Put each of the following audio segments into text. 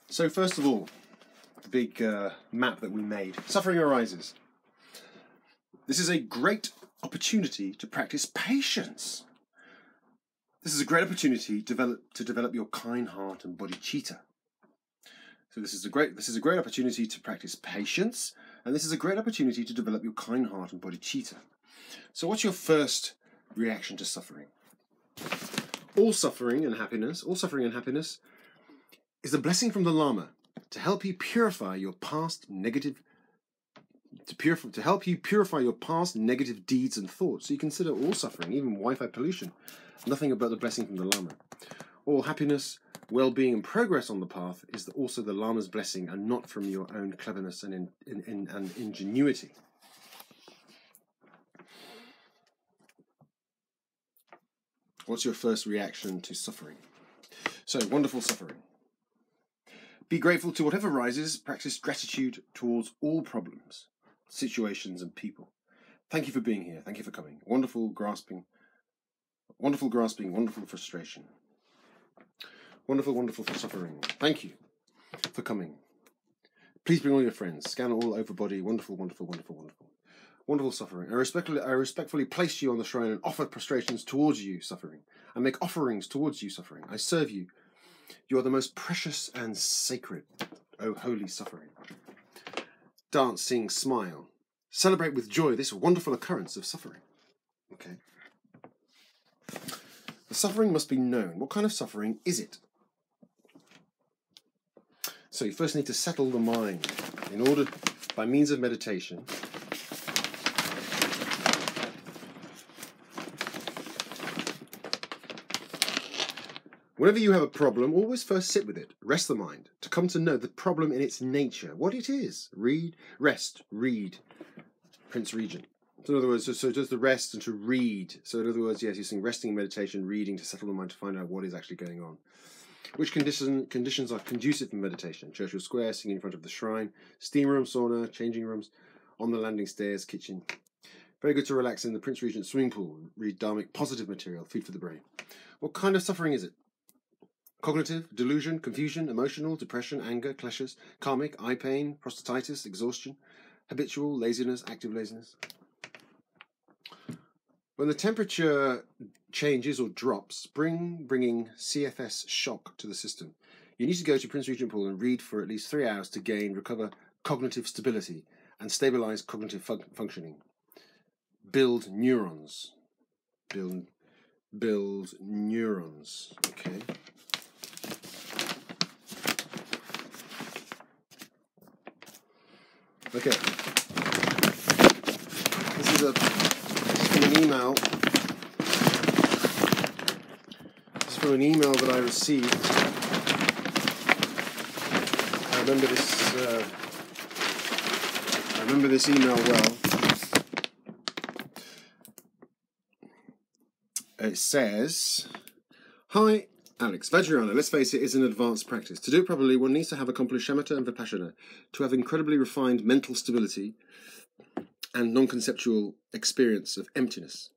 So first of all, the big map that we made. Suffering arises. This is a great opportunity to practice patience. This is a great opportunity to develop your kind heart and bodhicitta. So this is a great opportunity to practice patience, and this is a great opportunity to develop your kind heart and bodhicitta. So what's your first reaction to suffering? All suffering and happiness is a blessing from the Lama to help you purify your past negative deeds and thoughts. So you consider all suffering, even Wi-Fi pollution, nothing but the blessing from the Lama. All happiness, well-being and progress on the path is also the Lama's blessing and not from your own cleverness and ingenuity. What's your first reaction to suffering? So, wonderful suffering. Be grateful to whatever arises. Practice gratitude towards all problems, situations and people. Thank you for being here. Thank you for coming. Wonderful grasping, wonderful frustration. Wonderful for suffering. Thank you for coming. Please bring all your friends. Scan all over body. Wonderful suffering. I respectfully place you on the shrine and offer prostrations towards you, suffering. I make offerings towards you, suffering. I serve you. You are the most precious and sacred, O holy suffering. Dance, sing, smile. Celebrate with joy this wonderful occurrence of suffering. Okay. The suffering must be known. What kind of suffering is it? So you first need to settle the mind in order, by means of meditation, whenever you have a problem, always first sit with it, rest the mind, to come to know the problem in its nature, what it is. Read, Prince Regent. So in other words, so just the rest and to read. So in other words, yes, you're saying resting, meditation, reading to settle the mind to find out what is actually going on. Which conditions are conducive for meditation? Churchill Square, singing in front of the shrine, steam room, sauna, changing rooms, on the landing stairs, kitchen. Very good to relax in the Prince Regent swimming pool. Read dharmic positive material, food for the brain. What kind of suffering is it? Cognitive, delusion, confusion, emotional, depression, anger, kleshas, karmic, eye pain, prostatitis, exhaustion, habitual, laziness, active laziness. When the temperature changes or drops, bringing CFS shock to the system, you need to go to Prince Regent Pool and read for at least 3 hours to recover cognitive stability and stabilize cognitive functioning. Build neurons. Build neurons. Okay. Okay. This is from an email. This is from an email that I received. I remember this email well. It says, "Hi, Alex. Vajrayana, let's face it, is an advanced practice. To do it properly, one needs to have accomplished shamatha and vipassana, to have incredibly refined mental stability and non-conceptual experience of emptiness.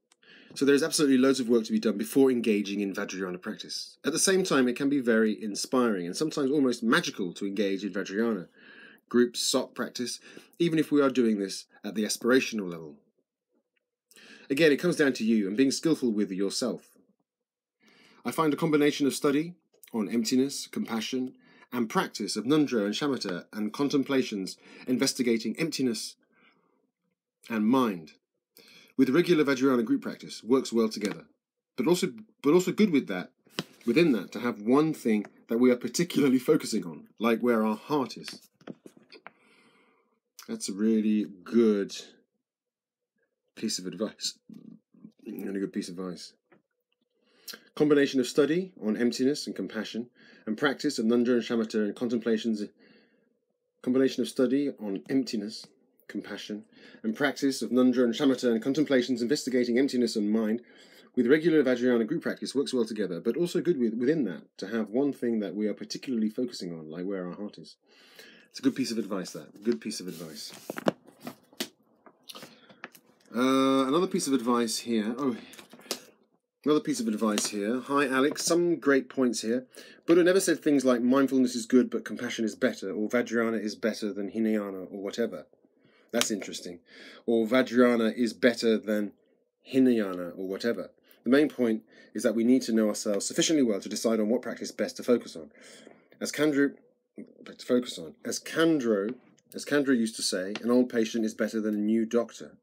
So there is absolutely loads of work to be done before engaging in Vajrayana practice. At the same time, it can be very inspiring and sometimes almost magical to engage in Vajrayana, group SOC practice, even if we are doing this at the aspirational level. Again, it comes down to you and being skillful with yourself. I find a combination of study on emptiness, compassion, and practice of nundra and shamatha and contemplations investigating emptiness and mind with regular Vajrayana group practice works well together. But also good within that to have one thing that we are particularly focusing on, like where our heart is." That's a really good piece of advice. Really good piece of advice. Combination of study on emptiness and compassion and practice of nundra and shamatha and contemplations. Combination of study on emptiness, compassion, and practice of nundra and shamatha and contemplations investigating emptiness and mind with regular Vajrayana group practice works well together, but also good within that to have one thing that we are particularly focusing on, like where our heart is. It's a good piece of advice, that. Good piece of advice. Another piece of advice here. Another piece of advice here. Hi, Alex. Some great points here. Buddha never said things like mindfulness is good but compassion is better, or Vajrayana is better than Hinayana, or whatever. That's interesting. Or Vajrayana is better than Hinayana, or whatever. The main point is that we need to know ourselves sufficiently well to decide on what practice best to focus on. As Khandro used to say, an old patient is better than a new doctor.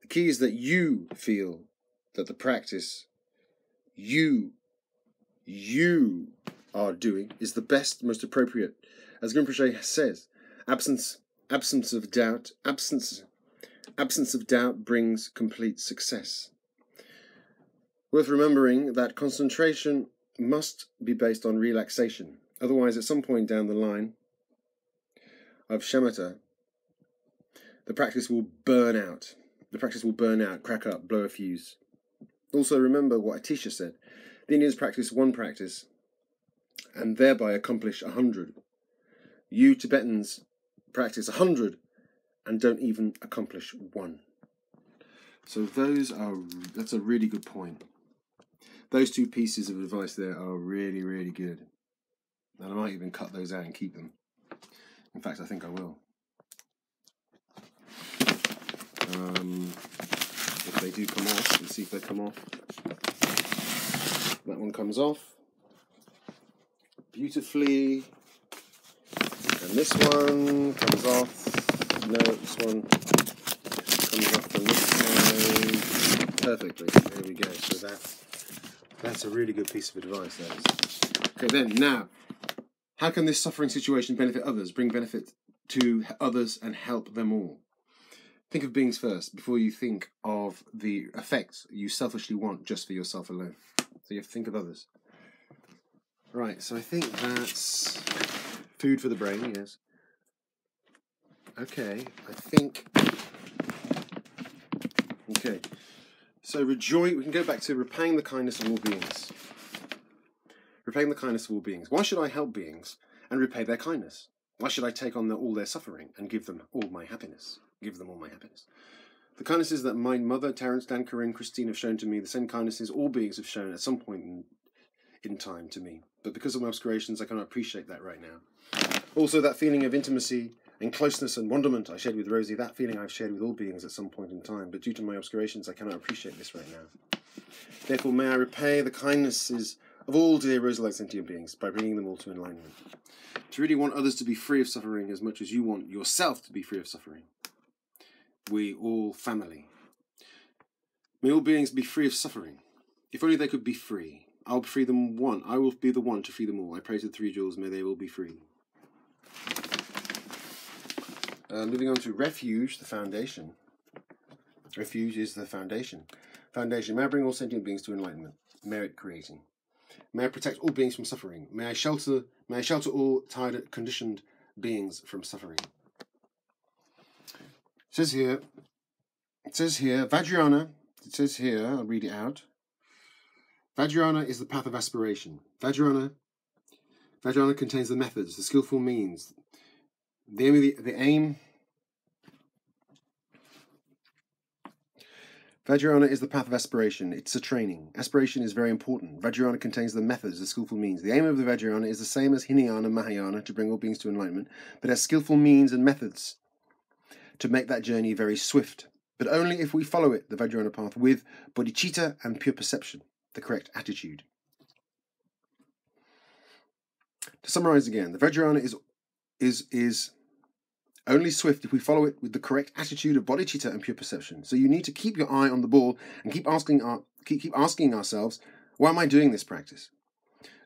The key is that you feel that the practice you are doing is the best, most appropriate. As Rinpoche says, absence of doubt brings complete success. Worth remembering that concentration must be based on relaxation. Otherwise, at some point down the line of shamatha, the practice will burn out. Crack up, blow a fuse. Also remember what Atisha said. The Indians practice one practice and thereby accomplish 100. You Tibetans practice 100 and don't even accomplish 1. So that's a really good point. Those 2 pieces of advice there are really, really good. And I might even cut those out and keep them. In fact, I think I will. If they do come off, let's see if they come off. That one comes off beautifully. And this one comes off. No, this one comes off from this side perfectly. There we go. So that's a really good piece of advice, that is. Okay, then, now, how can this suffering situation benefit others, bring benefit to others and help them all? Think of beings first before you think of the effects you selfishly want just for yourself alone. So you have to think of others. Right, so I think that's food for the brain, yes. Okay, okay. So we can go back to repaying the kindness of all beings. Repaying the kindness of all beings. Why should I help beings and repay their kindness? Why should I take on all their suffering and give them all my happiness? The kindnesses that my mother, Terence, Dan, Corinne, Christine have shown to me, the same kindnesses all beings have shown at some point in time to me. But because of my obscurations, I cannot appreciate that right now. Also, that feeling of intimacy and closeness and wonderment I shared with Rosie, that feeling I've shared with all beings at some point in time. But due to my obscurations, I cannot appreciate this right now. Therefore, may I repay the kindnesses of all dear Rosie-like sentient beings by bringing them all to enlightenment. To really want others to be free of suffering as much as you want yourself to be free of suffering. We all family. May all beings be free of suffering. If only they could be free. I'll free them one. I will be the one to free them all. I pray to the 3 jewels, may they all be free. Moving on to refuge, the foundation. Refuge is the foundation. Foundation. May I bring all sentient beings to enlightenment. Merit creating. May I protect all beings from suffering. May I shelter all tired, conditioned beings from suffering. It says here, Vajrayana, I'll read it out. Vajrayana is the path of aspiration. Vajrayana contains the methods, the skillful means. The aim. Vajrayana is the path of aspiration. It's a training. Aspiration is very important. Vajrayana contains the methods, the skillful means. The aim of the Vajrayana is the same as Hinayana, Mahayana, to bring all beings to enlightenment, but has skillful means and methods to make that journey very swift, but only if we follow it, the Vajrayana path, with bodhicitta and pure perception, the correct attitude. To summarize again, the Vajrayana is only swift if we follow it with the correct attitude of bodhicitta and pure perception. So you need to keep your eye on the ball and keep asking ourselves, why am I doing this practice?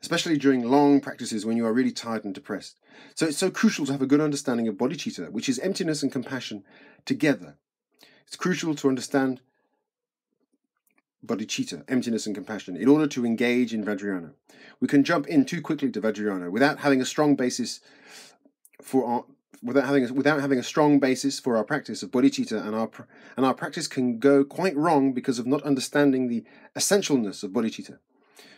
Especially during long practices when you are really tired and depressed. So it's so crucial to have a good understanding of bodhicitta, which is emptiness and compassion together. It's crucial to understand bodhicitta, emptiness and compassion, in order to engage in Vajrayana. We can jump in too quickly to Vajrayana without having a strong basis for our practice of bodhicitta, and our practice can go quite wrong because of not understanding the essentialness of bodhicitta.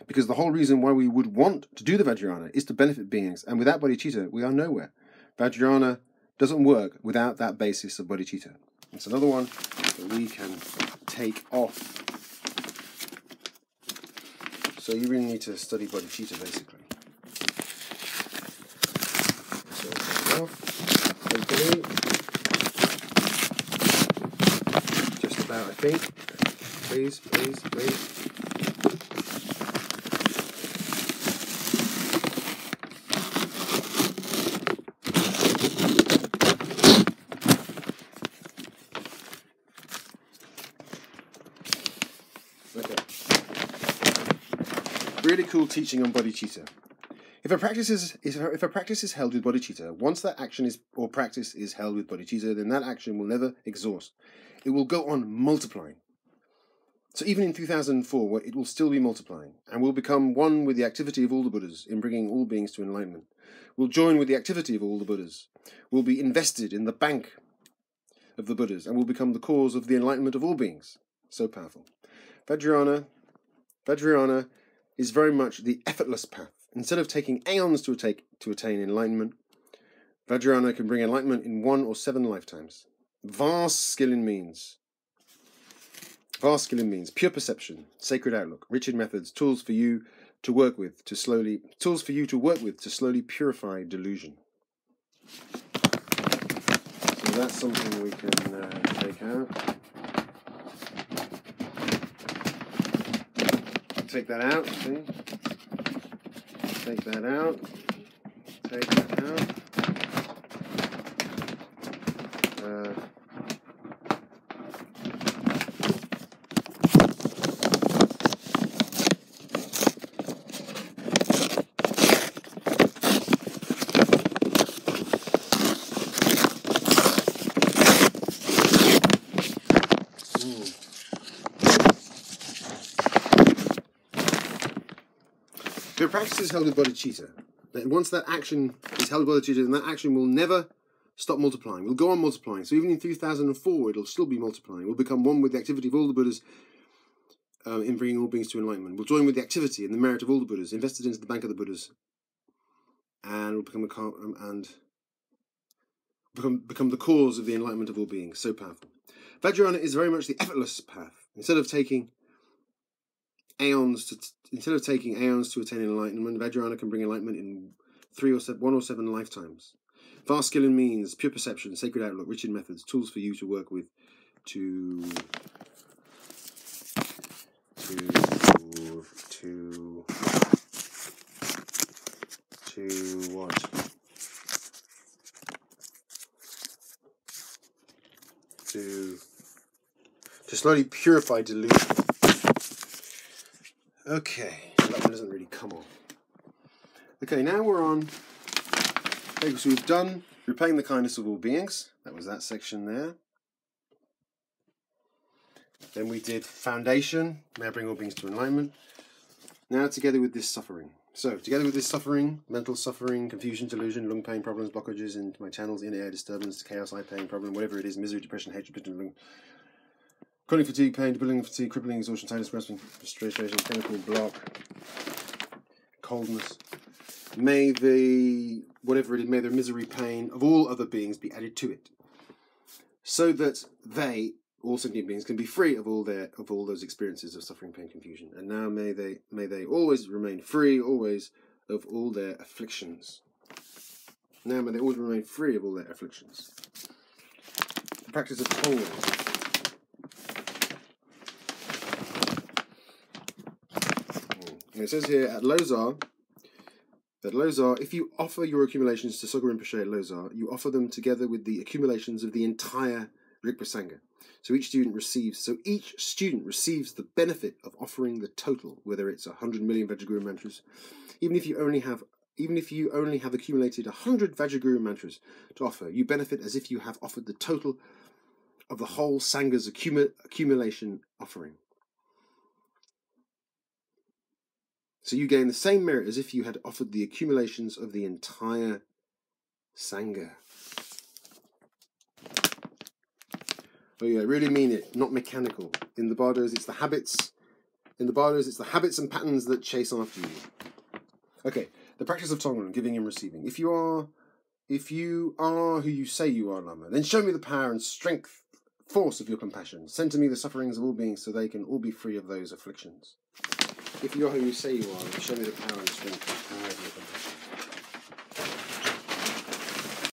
Because the whole reason why we would want to do the Vajrayana is to benefit beings, and without bodhicitta, we are nowhere. Vajrayana doesn't work without that basis of bodhicitta. It's another one that we can take off So you really need to study bodhicitta, basically. So take it off. Hopefully. Just about, I think. Please, please, please. Okay. Really cool teaching on bodhicitta. If a practice is held with bodhicitta, once that action or practice is held with bodhicitta, then that action will never exhaust. It will go on multiplying. So even in 2004, it will still be multiplying, and will become one with the activity of all the Buddhas in bringing all beings to enlightenment. Will join with the activity of all the Buddhas. Will be invested in the bank of the Buddhas, and will become the cause of the enlightenment of all beings. So powerful. Vajrayana is very much the effortless path. Instead of taking aeons to attain enlightenment, Vajrayana can bring enlightenment in 1 or 7 lifetimes. Vast skill in means, pure perception, sacred outlook, rich in methods, tools for you to work with to slowly purify delusion. So that's something we can take out. Take that out, see? Take that out. Take that out. If a practice is held with bodhicitta, then once that action is held with bodhicitta, then that action will never stop multiplying. Will go on multiplying. So even in 2004, it'll still be multiplying. Will become one with the activity of all the Buddhas in bringing all beings to enlightenment. Will join with the activity and the merit of all the Buddhas, invested into the bank of the Buddhas, and will become the cause of the enlightenment of all beings. So powerful. Vajrayana is very much the effortless path. Instead of taking aeons to attain enlightenment, Vajrayana can bring enlightenment in 1 or 7 lifetimes. Vast skill in means, pure perception, sacred outlook, rich in methods, tools for you to work with to what? To slowly purify delusion. Okay, that one doesn't really come on. Okay, now we're on. Okay, so we've done repaying the kindness of all beings. That was that section there. Then we did foundation. May I bring all beings to enlightenment. Now together with this suffering. So together with this suffering, mental suffering, confusion, delusion, lung pain, problems, blockages into my channels, inner air disturbance, chaos, eye pain, problem, whatever it is, misery, depression, hatred, chronic fatigue, pain, debilitating fatigue, crippling exhaustion, tightness, grasping, frustration, chemical block, coldness. May the misery, pain of all other beings be added to it, so that they, all sentient beings, can be free of all those experiences of suffering, pain, confusion. And now may they always remain free, always, of all their afflictions. Now may they always remain free of all their afflictions. The practice of tolerance. And it says here at Losar, if you offer your accumulations to Soga Rinpoche at Losar, you offer them together with the accumulations of the entire Rigpa Sangha. So each student receives the benefit of offering the total, whether it's 100 million Vajraguru mantras, even if you only have accumulated 100 Vajraguru mantras to offer, you benefit as if you have offered the total of the whole Sangha's accumulation offering. So you gain the same merit as if you had offered the accumulations of the entire Sangha. Oh yeah, really mean it, not mechanical. In the bardos, it's the habits. In the bardos, it's the habits and patterns that chase after you. Okay, the practice of Tonglen, giving and receiving. If you are who you say you are, Lama, then show me the power and force of your compassion. Send to me the sufferings of all beings so they can all be free of those afflictions. If you're who you say you are, show me the power and strength and power of your